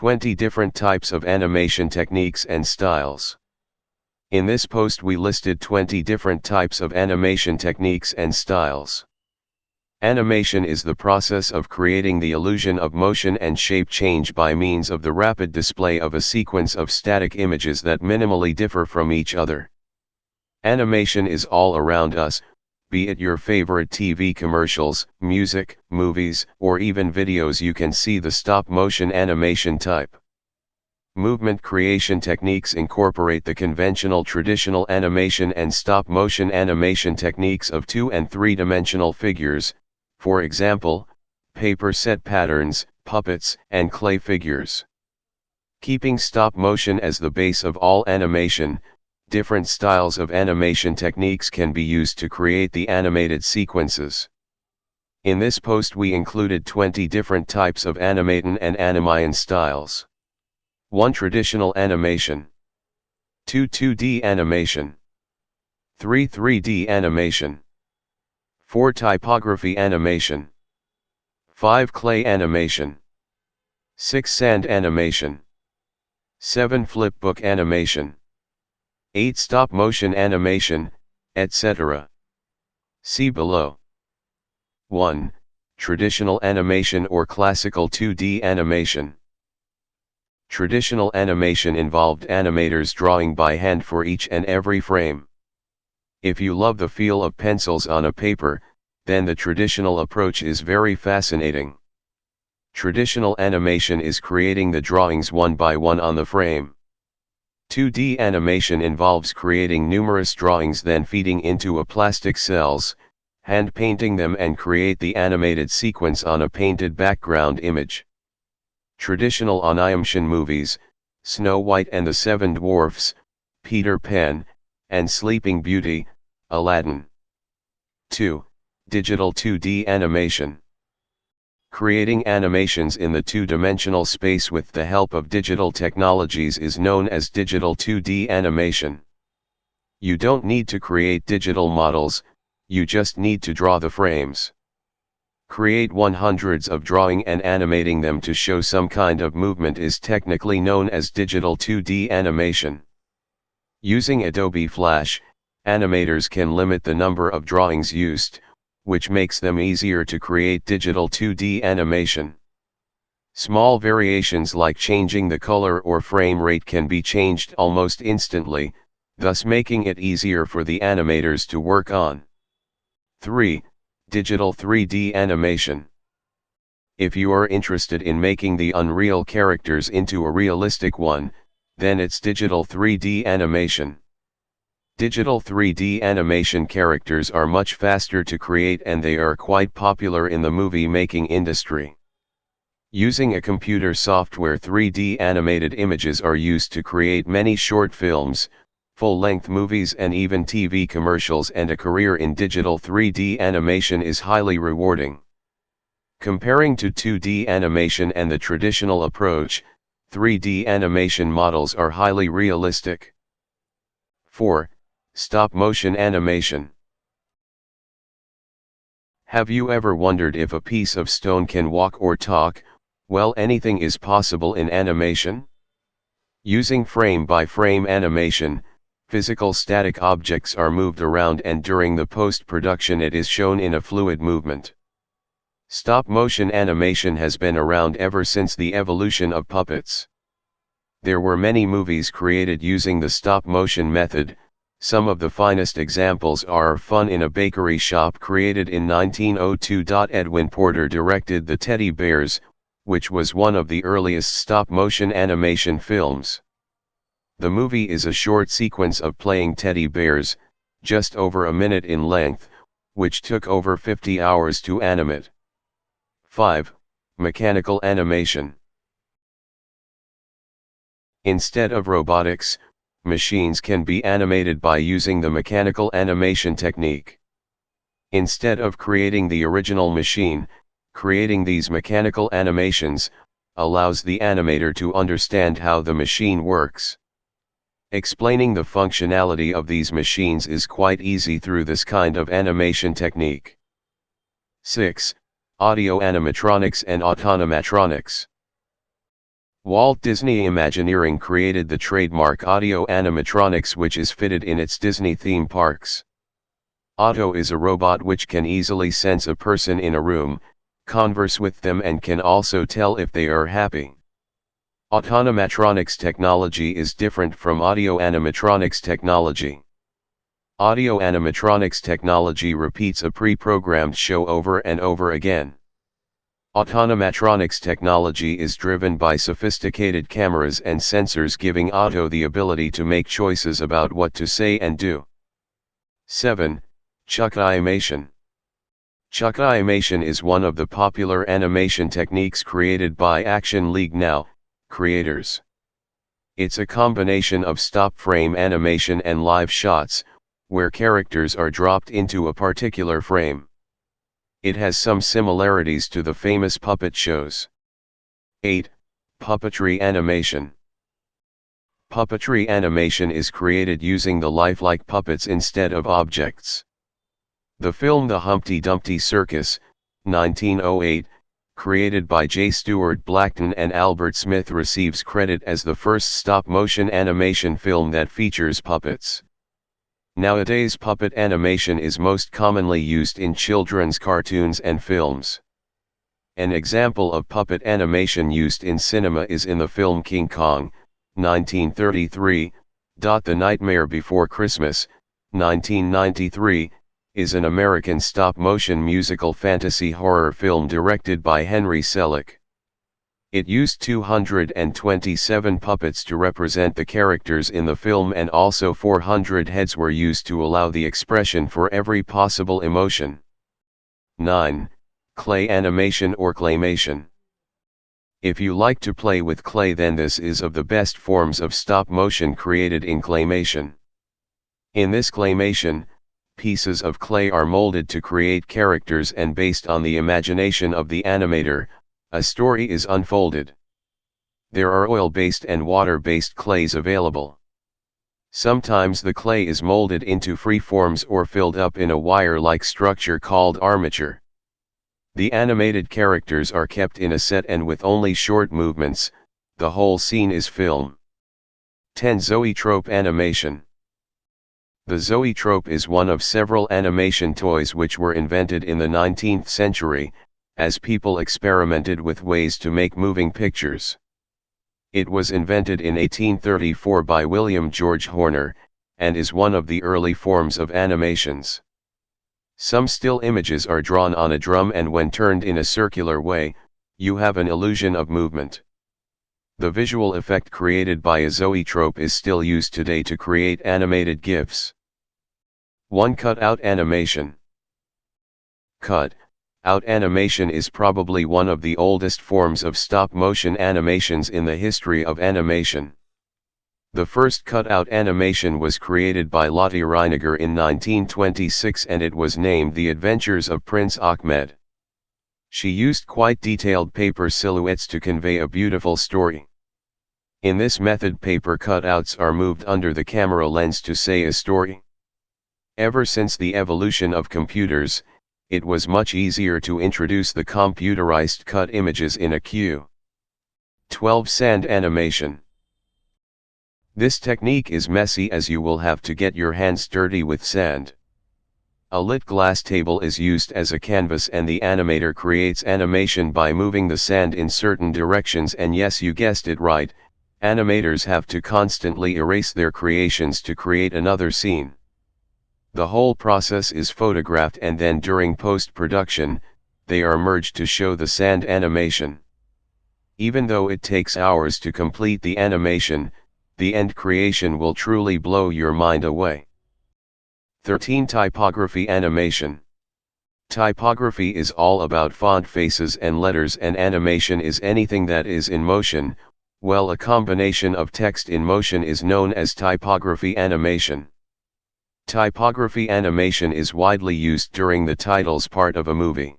20 different types of animation techniques and styles. In this post we listed 20 different types of animation techniques and styles. Animation is the process of creating the illusion of motion and shape change by means of the rapid display of a sequence of static images that minimally differ from each other. Animation is all around us, be it your favorite TV commercials, music, movies, or even videos. You can see the stop-motion animation type. Movement creation techniques incorporate the conventional traditional animation and stop-motion animation techniques of 2- and 3-dimensional figures, for example, paper set patterns, puppets, and clay figures. Keeping stop-motion as the base of all animation, different styles of animation techniques can be used to create the animated sequences. In this post we included 20 different types of animaiton and animation styles. 1. Traditional animation. 2. 2D animation. 3. 3D animation. 4. Typography animation. 5. Clay animation. 6. Sand animation. 7. Flipbook animation. 8. Stop-motion animation, etc. See below. 1. Traditional animation or classical 2D animation. Traditional animation involved animators drawing by hand for each and every frame. If you love the feel of pencils on a paper, then the traditional approach is very fascinating. Traditional animation is creating the drawings one by one on the frame. 2D animation involves creating numerous drawings, then feeding into a plastic cells, hand painting them and create the animated sequence on a painted background image. Traditional animation movies, Snow White and the Seven Dwarfs, Peter Pan, and Sleeping Beauty, Aladdin. 2. Digital 2D animation. Creating animations in the two-dimensional space with the help of digital technologies is known as digital 2D animation. You don't need to create digital models, you just need to draw the frames. Create hundreds of drawing and animating them to show some kind of movement is technically known as digital 2D animation. Using Adobe Flash, animators can limit the number of drawings used, which makes them easier to create digital 2D animation. Small variations like changing the color or frame rate can be changed almost instantly, thus making it easier for the animators to work on. 3. Digital 3D animation. If you are interested in making the unreal characters into a realistic one, then it's digital 3D animation. Digital 3D animation characters are much faster to create and they are quite popular in the movie making industry. Using a computer software, 3D animated images are used to create many short films, full-length movies and even TV commercials, and a career in digital 3D animation is highly rewarding. Comparing to 2D animation and the traditional approach, 3D animation models are highly realistic. 4. Stop-motion animation. Have you ever wondered if a piece of stone can walk or talk? Well, anything is possible in animation. Using frame-by-frame animation, physical static objects are moved around and during the post-production it is shown in a fluid movement. Stop-motion animation has been around ever since the evolution of puppets. There were many movies created using the stop-motion method. Some of the finest examples are Fun in a Bakery Shop, created in 1902. Edwin Porter directed The Teddy Bears, which was one of the earliest stop-motion animation films. The movie is a short sequence of playing teddy bears, just over a minute in length, which took over 50 hours to animate. 5. Mechanical animation. Instead of robotics, machines can be animated by using the mechanical animation technique. Instead of creating the original machine, creating these mechanical animations allows the animator to understand how the machine works. Explaining the functionality of these machines is quite easy through this kind of animation technique. 6. Audio animatronics and autonomatronics. Walt Disney Imagineering created the trademark Audio Animatronics, which is fitted in its Disney theme parks. Auto is a robot which can easily sense a person in a room, converse with them, and can also tell if they are happy. Autonomatronics technology is different from audio animatronics technology. Audio animatronics technology repeats a pre-programmed show over and over again. Autonomatronics technology is driven by sophisticated cameras and sensors, giving Auto the ability to make choices about what to say and do. 7. Chuckimation. Chuckimation is one of the popular animation techniques created by Action League Now creators. It's a combination of stop frame animation and live shots, where characters are dropped into a particular frame. It has some similarities to the famous puppet shows. 8. Puppetry animation. Puppetry animation is created using the lifelike puppets instead of objects. The film The Humpty Dumpty Circus, 1908, created by J. Stuart Blackton and Albert Smith, receives credit as the first stop-motion animation film that features puppets. Nowadays, puppet animation is most commonly used in children's cartoons and films. An example of puppet animation used in cinema is in the film King Kong, 1933. The Nightmare Before Christmas, 1993, is an American stop-motion musical fantasy horror film directed by Henry Selick. It used 227 puppets to represent the characters in the film, and also 400 heads were used to allow the expression for every possible emotion. 9. Clay animation or claymation. If you like to play with clay, then this is of the best forms of stop motion created in claymation. In this claymation, pieces of clay are molded to create characters, and based on the imagination of the animator, a story is unfolded. There are oil-based and water-based clays available. Sometimes the clay is molded into free forms or filled up in a wire-like structure called armature. The animated characters are kept in a set, and with only short movements, the whole scene is film. 10. Zoetrope animation. The Zoetrope is one of several animation toys which were invented in the 19th century, as people experimented with ways to make moving pictures. It was invented in 1834 by William George Horner, and is one of the early forms of animations. Some still images are drawn on a drum, and when turned in a circular way, you have an illusion of movement. The visual effect created by a zoetrope is still used today to create animated GIFs. 1. Cut-out animation. Cut-out animation is probably one of the oldest forms of stop-motion animations in the history of animation. The first cut-out animation was created by Lotte Reiniger in 1926, and it was named The Adventures of Prince Ahmed. She used quite detailed paper silhouettes to convey a beautiful story. In this method, paper cutouts are moved under the camera lens to say a story. Ever since the evolution of computers, it was much easier to introduce the computerized cut images in a queue. 12. Sand animation. This technique is messy, as you will have to get your hands dirty with sand. A lit glass table is used as a canvas, and the animator creates animation by moving the sand in certain directions, and yes, you guessed it right, animators have to constantly erase their creations to create another scene. The whole process is photographed, and then during post-production, they are merged to show the sand animation. Even though it takes hours to complete the animation, the end creation will truly blow your mind away. 13. Typography animation. Typography is all about font faces and letters, and animation is anything that is in motion. Well, a combination of text in motion is known as typography animation. Typography animation is widely used during the titles part of a movie.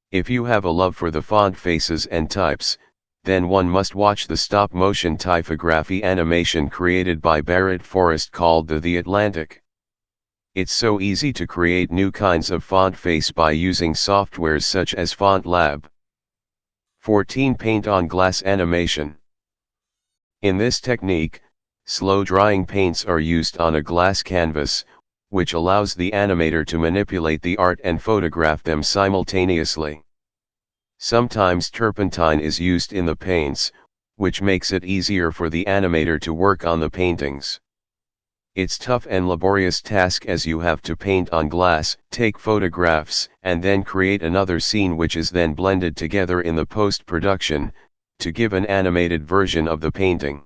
If you have a love for the font faces and types, then one must watch the stop-motion typography animation created by Barrett Forrest called The Atlantic. It's so easy to create new kinds of font face by using softwares such as Font Lab. 14. Paint on glass animation. In this technique, slow drying paints are used on a glass canvas, which allows the animator to manipulate the art and photograph them simultaneously. Sometimes turpentine is used in the paints, which makes it easier for the animator to work on the paintings. It's tough and laborious task as you have to paint on glass, take photographs, and then create another scene which is then blended together in the post-production, to give an animated version of the painting.